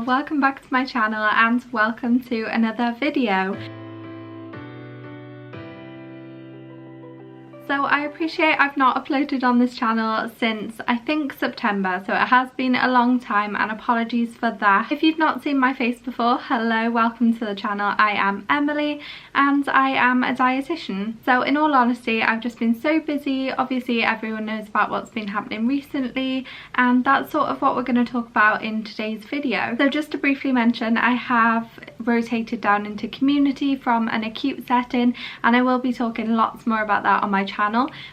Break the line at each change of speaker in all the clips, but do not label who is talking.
Well, welcome back to my channel and welcome to another video. So I appreciate I've not uploaded on this channel since I think September, so it has been a long time and apologies for that. If you've not seen my face before, hello, welcome to the channel. I am Emily and I am a dietitian. So in all honesty, I've just been so busy. Obviously everyone knows about what's been happening recently and that's sort of what we're going to talk about in today's video. So just to briefly mention, I have rotated down into community from an acute setting and I will be talking lots more about that on my channel,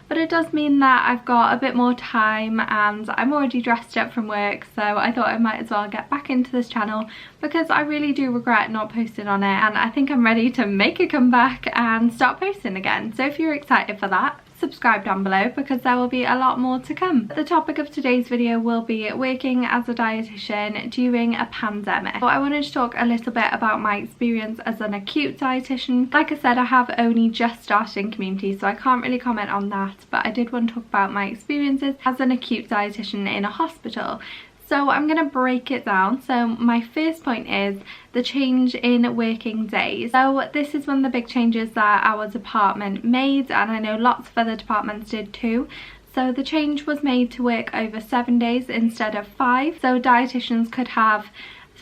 but it does mean that I've got a bit more time and I'm already dressed up from work, so I thought I might as well get back into this channel because I really do regret not posting on it and I think I'm ready to make a comeback and start posting again. So if you're excited for that, subscribe down below because there will be a lot more to come. The topic of today's video will be working as a dietitian during a pandemic. So I wanted to talk a little bit about my experience as an acute dietitian. Like I said, I have only just started in community, so I can't really comment on that, but I did want to talk about my experiences as an acute dietitian in a hospital. So I'm going to break it down. So my first point is the change in working days. So this is one of the big changes that our department made, and I know lots of other departments did too. So the change was made to work over 7 days instead of 5. So dietitians could have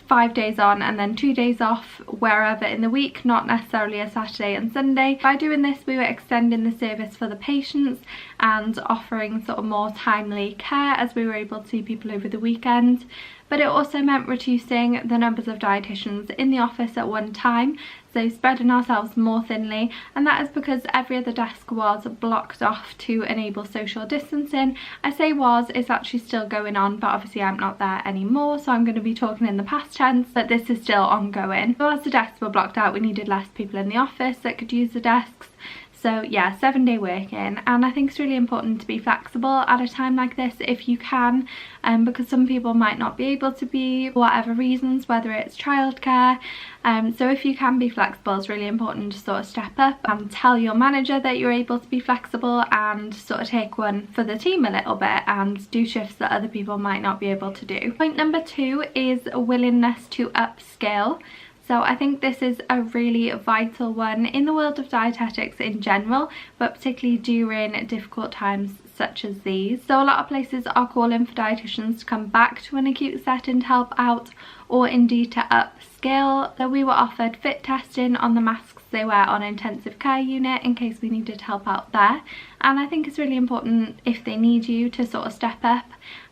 5 days on and then 2 days off wherever in the week, not necessarily a Saturday and Sunday. By doing this, we were extending the service for the patients and offering sort of more timely care as we were able to see people over the weekend. But it also meant reducing the numbers of dietitians in the office at one time, so spreading ourselves more thinly, and that is because every other desk was blocked off to enable social distancing. I say was, it's actually still going on, but obviously I'm not there anymore, so I'm going to be talking in the past tense, but this is still ongoing. So as the desks were blocked out, we needed less people in the office that could use the desks. So yeah, 7 day working, and I think it's really important to be flexible at a time like this if you can, because some people might not be able to be for whatever reasons, whether it's childcare. So if you can be flexible, it's really important to sort of step up and tell your manager that you're able to be flexible and sort of take one for the team a little bit and do shifts that other people might not be able to do. Point number 2 is a willingness to upscale. So I think this is a really vital one in the world of dietetics in general, but particularly during difficult times such as these. So a lot of places are calling for dietitians to come back to an acute setting to help out, or indeed to upscale. So we were offered fit testing on the masks they wear on intensive care unit in case we needed to help out there, and I think it's really important if they need you to sort of step up.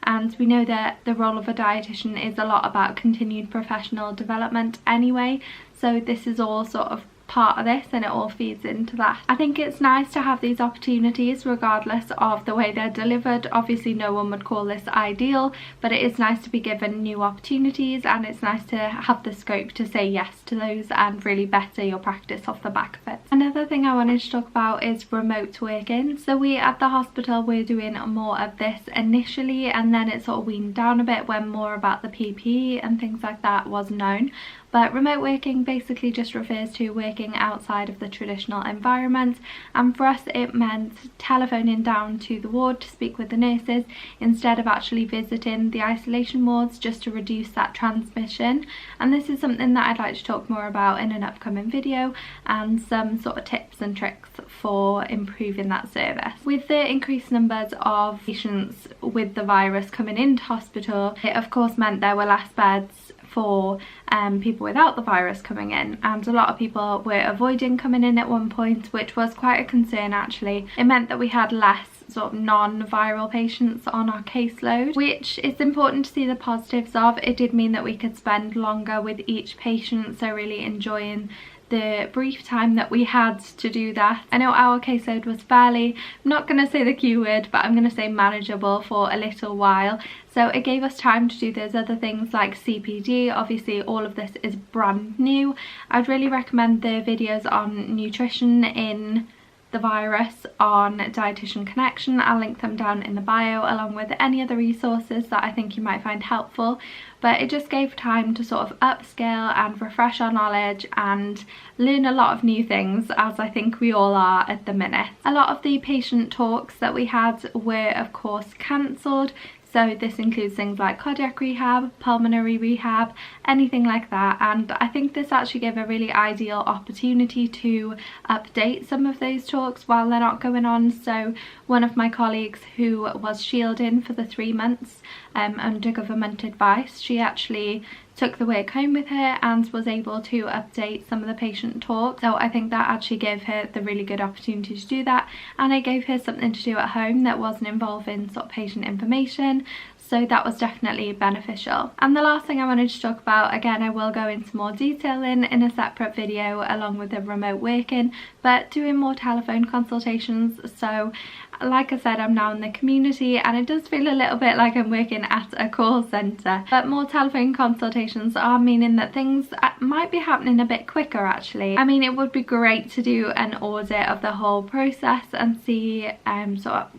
And we know that the role of a dietitian is a lot about continued professional development anyway, so this is all sort of part of this and it all feeds into that. I think it's nice to have these opportunities regardless of the way they're delivered. Obviously no one would call this ideal, but it is nice to be given new opportunities and it's nice to have the scope to say yes to those and really better your practice off the back of it. Another thing I wanted to talk about is remote working. So we at the hospital, we're doing more of this initially and then it sort of weaned down a bit when more about the PPE and things like that was known. But remote working basically just refers to working outside of the traditional environment, and for us it meant telephoning down to the ward to speak with the nurses instead of actually visiting the isolation wards, just to reduce that transmission. And this is something that I'd like to talk more about in an upcoming video, and some sort of tips and tricks for improving that service. With the increased numbers of patients with the virus coming into hospital, it of course meant there were less beds for people without the virus coming in, and a lot of people were avoiding coming in at one point, which was quite a concern actually. It meant that we had less sort of non-viral patients on our caseload, which is important to see the positives of. It did mean that we could spend longer with each patient, so really enjoying the brief time that we had to do that. I know our caseload was fairly, I'm not going to say the Q word, but I'm going to say manageable for a little while. So it gave us time to do those other things like CPD. Obviously all of this is brand new. I'd really recommend the videos on nutrition in the virus on Dietitian Connection. I'll link them down in the bio along with any other resources that I think you might find helpful. But it just gave time to sort of upscale and refresh our knowledge and learn a lot of new things, as I think we all are at the minute. A lot of the patient talks that we had were of course cancelled, So this includes things like cardiac rehab, pulmonary rehab, anything like that. And I think this actually gave a really ideal opportunity to update some of those talks while they're not going on. So one of my colleagues who was shielding for the 3 months under government advice, she actually took the work home with her and was able to update some of the patient talk. So I think that actually gave her the really good opportunity to do that, and it gave her something to do at home that wasn't involving sort of patient information. So that was definitely beneficial. And the last thing I wanted to talk about, again, I will go into more detail in a separate video along with the remote working, but doing more telephone consultations. So like I said, I'm now in the community and it does feel a little bit like I'm working at a call centre, but more telephone consultations are meaning that things might be happening a bit quicker actually. I mean, it would be great to do an audit of the whole process and see sort of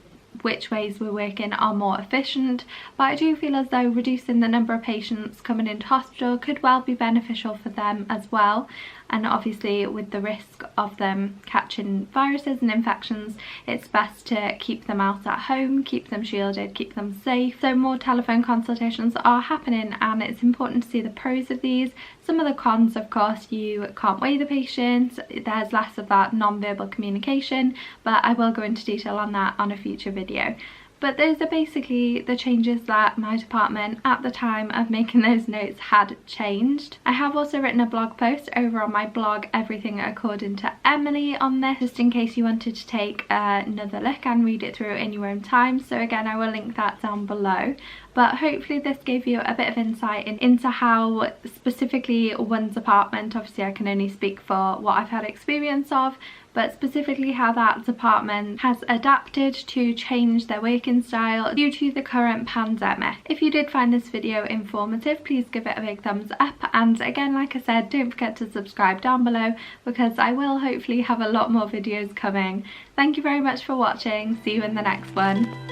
which ways we're working are more efficient, but I do feel as though reducing the number of patients coming into hospital could well be beneficial for them as well. And obviously with the risk of them catching viruses and infections, it's best to keep them out at home, keep them shielded, keep them safe. So more telephone consultations are happening, and it's important to see the pros of these. Some of the cons, of course, you can't weigh the patient, there's less of that non-verbal communication, but I will go into detail on that on a future video. But those are basically the changes that my department at the time of making those notes had changed. I have also written a blog post over on my blog, Everything According to Emily, on this, just in case you wanted to take another look and read it through in your own time. So again, I will link that down below. But hopefully this gave you a bit of insight into how specifically one department, obviously I can only speak for what I've had experience of, but specifically how that department has adapted to change their working style due to the current pandemic. If you did find this video informative, please give it a big thumbs up, and again, like I said, don't forget to subscribe down below because I will hopefully have a lot more videos coming. Thank you very much for watching. See you in the next one.